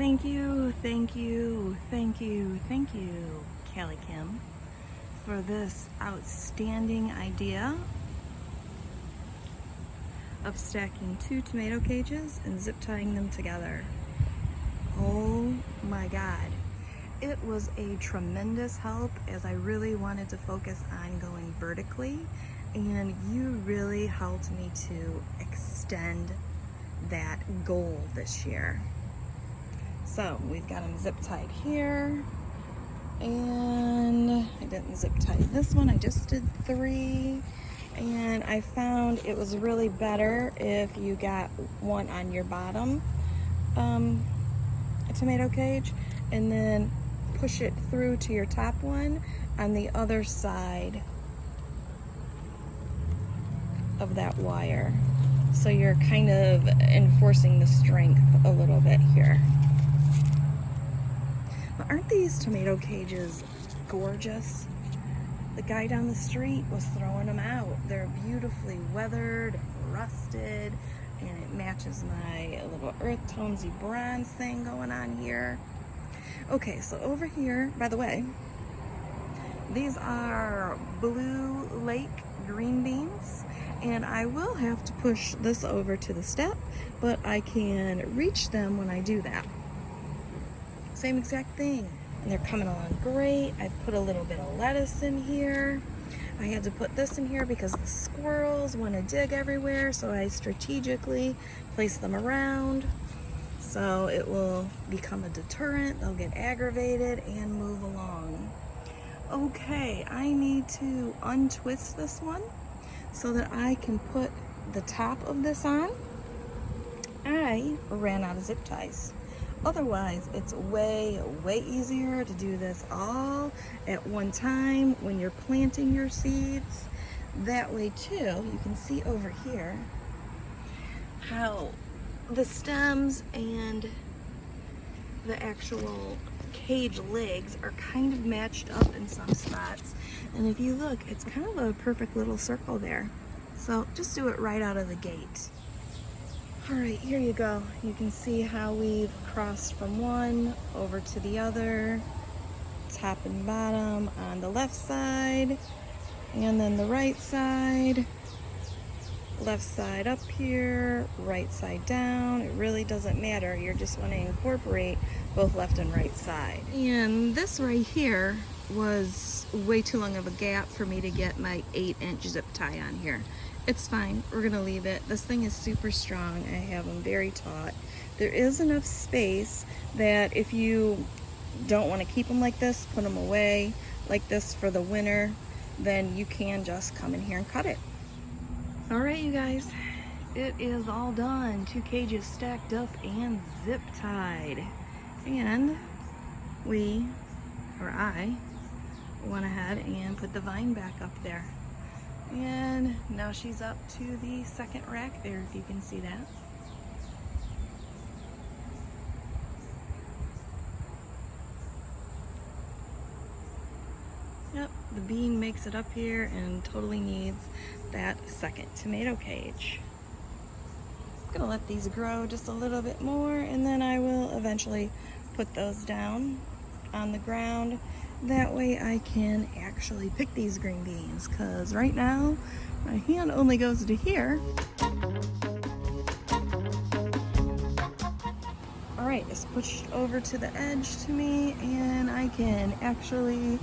Thank you, thank you, thank you, thank you, CALIKIM, for this outstanding idea of stacking 2 tomato cages and zip tying them together. Oh my God. It was a tremendous help as I really wanted to focus on going vertically, and you really helped me to extend that goal this year. So we've got them zip tied here, and I didn't zip tie this one, I just did 3. And I found it was really better if you got one on your bottom tomato cage and then push it through to your top one on the other side of that wire. So you're kind of enforcing the strength a little bit here. But aren't these tomato cages gorgeous? The guy down the street was throwing them out. They're beautifully weathered and rusted, and it matches my little earth tonesy bronze thing going on here. Okay, so over here, by the way, these are Blue Lake green beans, and I will have to push this over to the step, but I can reach them when I do that. Same exact thing. And they're coming along great. I put a little bit of lettuce in here. I had to put this in here because the squirrels want to dig everywhere, so I strategically place them around so it will become a deterrent. They'll get aggravated and move along. Okay, I need to untwist this one so that I can put the top of this on. I ran out of zip ties. Otherwise, it's way easier to do this all at one time when you're planting your seeds. That way too, you can see over here how the stems and the actual cage legs are kind of matched up in some spots. And if you look, it's kind of a perfect little circle there. So just do it right out of the gate. All right, here you go. You can see how we've crossed from one over to the other, top and bottom on the left side, and then the right side, left side up here, right side down. It really doesn't matter. You're just want to incorporate both left and right side. And this right here was way too long of a gap for me to get my 8-inch zip tie on here. It's fine, we're gonna leave it. This thing is super strong. I have them very taut. There is enough space that if you don't want to keep them like this, put them away like this for the winter, then you can just come in here and cut it. All right, you guys, it is all done. 2 cages stacked up and zip tied. And I went ahead and put the vine back up there. And now she's up to the second rack there, if you can see that. Yep, the bean makes it up here and totally needs that second tomato cage. I'm gonna let these grow just a little bit more, and then I will eventually put those down on the ground. That way I can actually pick these green beans, because right now my hand only goes to here. All right, it's pushed over to the edge to me, and I can actually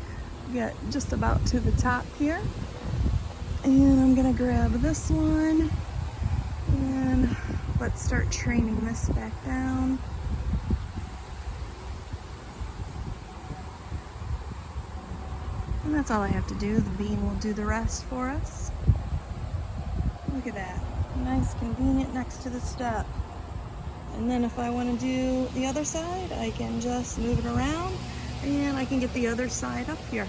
get just about to the top here. And I'm gonna grab this one, and let's start training this back down. And that's all I have to do. The bean will do the rest for us. Look at that. Nice, convenient next to the step. And then if I want to do the other side, I can just move it around and I can get the other side up here.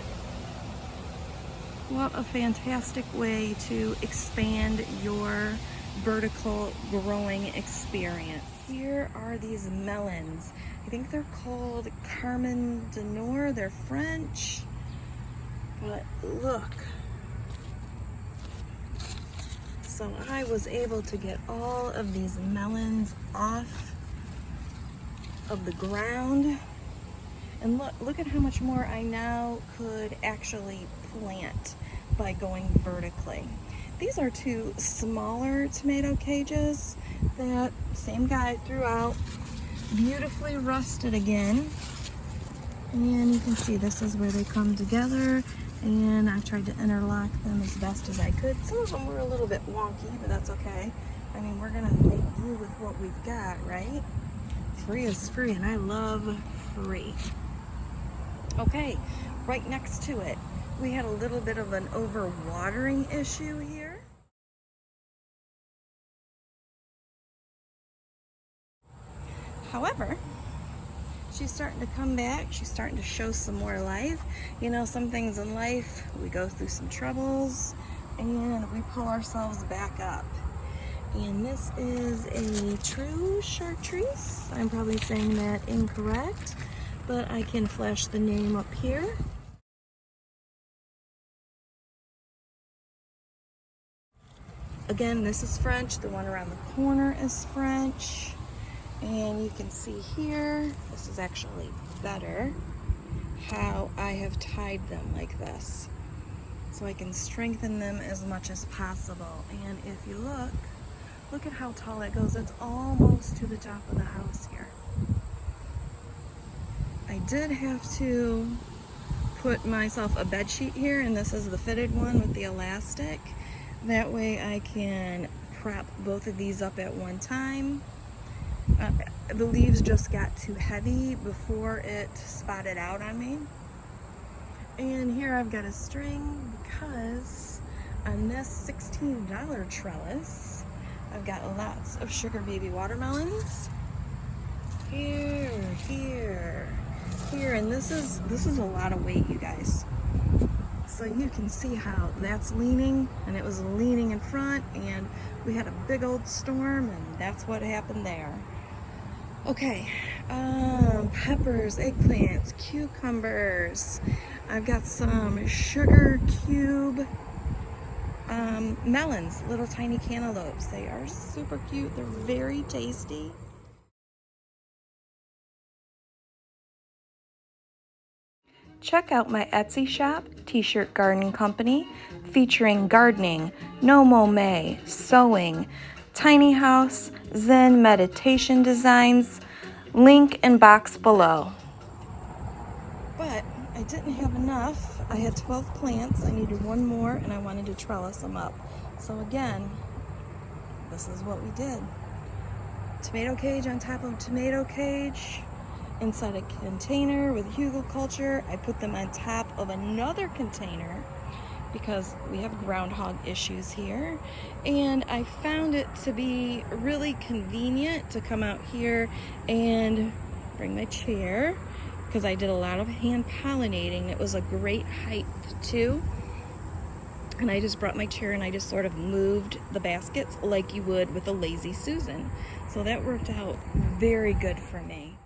What a fantastic way to expand your vertical growing experience. Here are these melons. I think they're called Carmen du Nord. They're French. But look, so I was able to get all of these melons off of the ground. And look at how much more I now could actually plant by going vertically. These are two smaller tomato cages that same guy threw out, beautifully rusted again. And you can see this is where they come together, and I've tried to interlock them as best as I could. Some of them were a little bit wonky, but that's okay. I mean, we're gonna make do with what we've got, right? Free is free, and I love free. Okay, right next to it, we had a little bit of an overwatering issue here. However, she's starting to come back. She's starting to show some more life. You know, some things in life, we go through some troubles and we pull ourselves back up. And this is a true chartreuse. I'm probably saying that incorrect, but I can flash the name up here. Again, this is French. The one around the corner is French. And you can see here, this is actually better, how I have tied them like this. So I can strengthen them as much as possible. And if you look at how tall it goes. It's almost to the top of the house here. I did have to put myself a bed sheet here, and this is the fitted one with the elastic. That way I can prop both of these up at one time. The leaves just got too heavy before it spotted out on me. And here I've got a string because on this $16 trellis, I've got lots of sugar baby watermelons. Here, and this is a lot of weight, you guys. So you can see how that's leaning, and it was leaning in front, and we had a big old storm, and that's what happened there. Okay, peppers, eggplants, cucumbers. I've got some sugar cube melons, little tiny cantaloupes. They are super cute. They're very tasty. Check out my Etsy shop, T-Shirt Garden Company, featuring gardening, No Mow May, sewing, tiny house, Zen meditation designs. Link in box below. But I didn't have enough. I had 12 plants. I needed one more, and I wanted to trellis them up. So again, this is what we did. Tomato cage on top of tomato cage. Inside a container with hugelkultur. I put them on top of another container because we have groundhog issues here. And I found it to be really convenient to come out here and bring my chair because I did a lot of hand pollinating. It was a great height too. And I just brought my chair and I just sort of moved the baskets like you would with a Lazy Susan. So that worked out very good for me.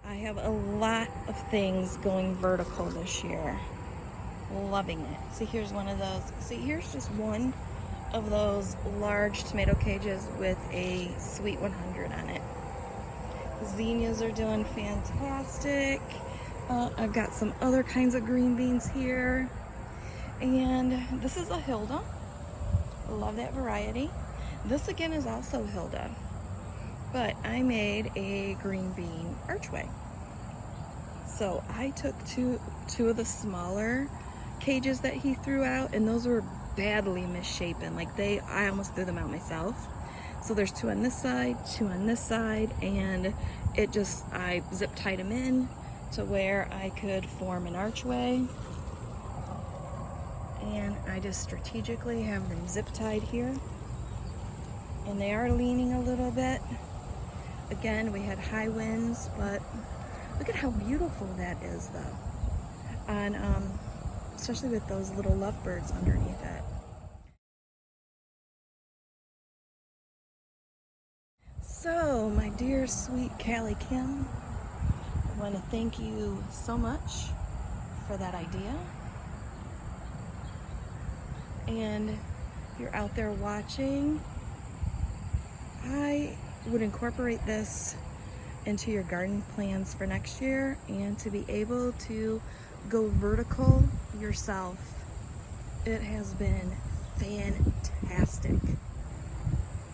I have a lot of things going vertical this year. Loving it. See, here's one of those. See, here's just one of those large tomato cages with a Sweet 100 on it. Zinnias are doing fantastic. I've got some other kinds of green beans here. And this is a Hilda. Love that variety. This again is also Hilda. But I made a green bean archway. So I took two of the smaller cages that he threw out, and those were badly misshapen. Like I almost threw them out myself. So there's two on this side, two on this side, and I zip tied them in to where I could form an archway. And I just strategically have them zip tied here. And they are leaning a little bit. Again, we had high winds, but look at how beautiful that is though. And especially with those little lovebirds underneath it. So, my dear sweet CALIKIM, I want to thank you so much for that idea. And if you're out there watching, I would incorporate this into your garden plans for next year, and to be able to go vertical yourself. It has been fantastic.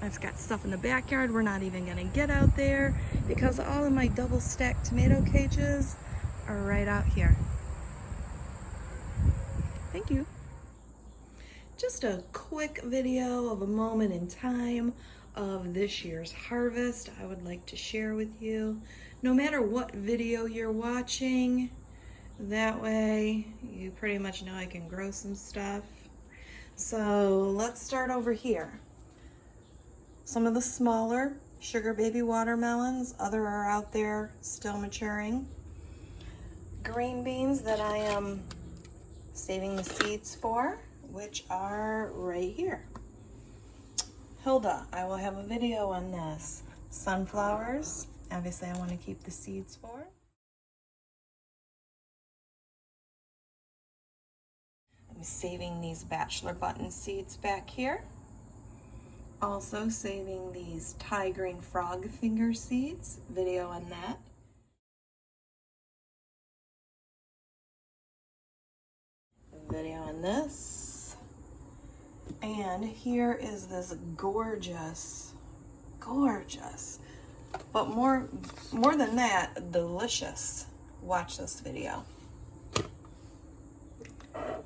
I've got stuff in the backyard we're not even gonna get out there because all of my double stacked tomato cages are right out here. Thank you. Just a quick video of a moment in time of this year's harvest I would like to share with you. No matter what video you're watching, that way you pretty much know I can grow some stuff. So let's start over here. Some of the smaller sugar baby watermelons, other are out there still maturing. Green beans that I am saving the seeds for, which are right here. Hilda, I will have a video on this. Sunflowers, obviously I want to keep the seeds for. I'm saving these bachelor button seeds back here. Also saving these Thai green frog finger seeds, video on that. Video on this. And here is this gorgeous, but more than that, delicious. Watch this video.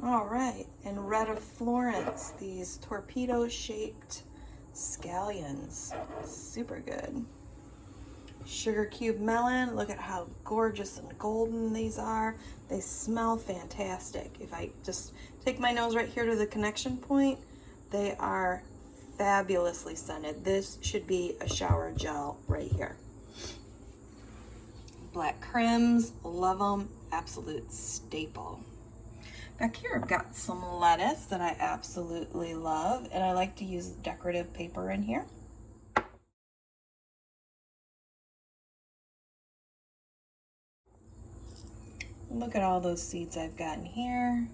All right, and Red of Florence, these torpedo-shaped scallions, super good. Sugar cube melon, look at how gorgeous and golden these are. They smell fantastic. If I just take my nose right here to the connection point, they are fabulously scented. This should be a shower gel right here. Black Crims, love them, absolute staple. Back here I've got some lettuce that I absolutely love, and I like to use decorative paper in here. Look at all those seeds I've got in here.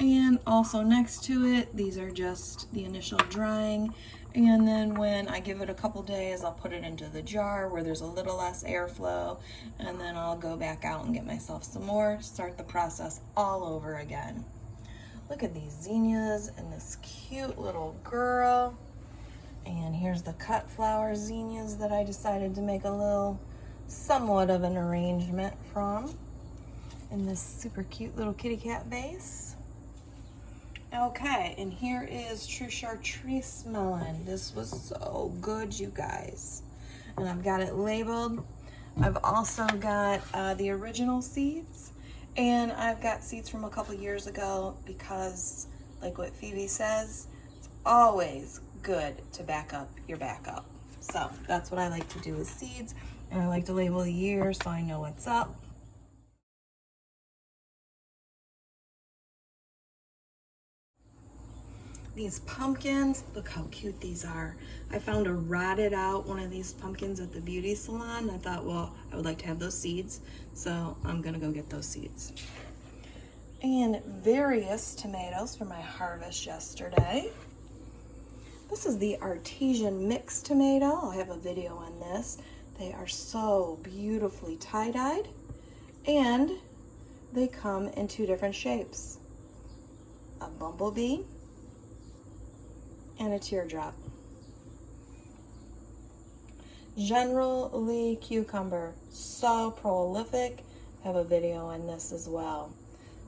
And also next to it, these are just the initial drying. And then when I give it a couple days, I'll put it into the jar where there's a little less airflow. And then I'll go back out and get myself some more, start the process all over again. Look at these zinnias and this cute little girl. And here's the cut flower zinnias that I decided to make a little, somewhat of an arrangement from. In this super cute little kitty cat vase. Okay, and here is True Chartreuse melon. This was so good, you guys. And I've got it labeled. I've also got the original seeds, and I've got seeds from a couple years ago because, like what Phoebe says, it's always good to back up your backup. So that's what I like to do with seeds, and I like to label the year so I know what's up. These pumpkins, look how cute these are. I found a rotted out one of these pumpkins at the beauty salon. I thought, well, I would like to have those seeds, so I'm gonna go get those seeds. And various tomatoes for my harvest yesterday. This is the artesian mixed tomato. I'll have a video on this. They are so beautifully tie-dyed, and they come in two different shapes. A bumblebee and a teardrop. General Lee cucumber, so prolific. Have a video on this as well.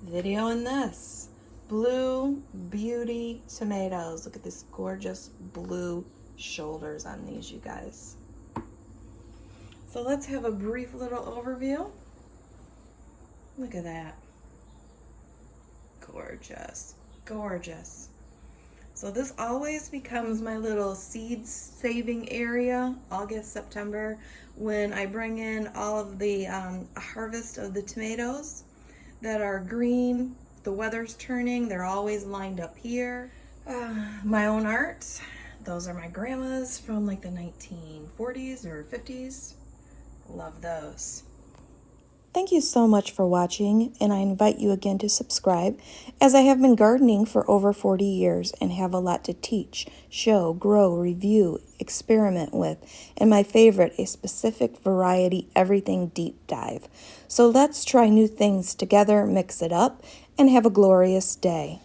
Video on this. Blue Beauty tomatoes. Look at this gorgeous blue shoulders on these, you guys. So let's have a brief little overview. Look at that. Gorgeous, gorgeous. So this always becomes my little seed saving area, August, September, when I bring in all of the harvest of the tomatoes that are green. The weather's turning, they're always lined up here. My own art, those are my grandma's from like the 1940s or 50s. Love those. Thank Thank you so much for watching, and I invite you again to subscribe, as I have been gardening for over 40 years and have a lot to teach, show, grow, review, experiment with, and my favorite, a specific variety everything deep dive. So let's try new things together, mix it up, and have a glorious day.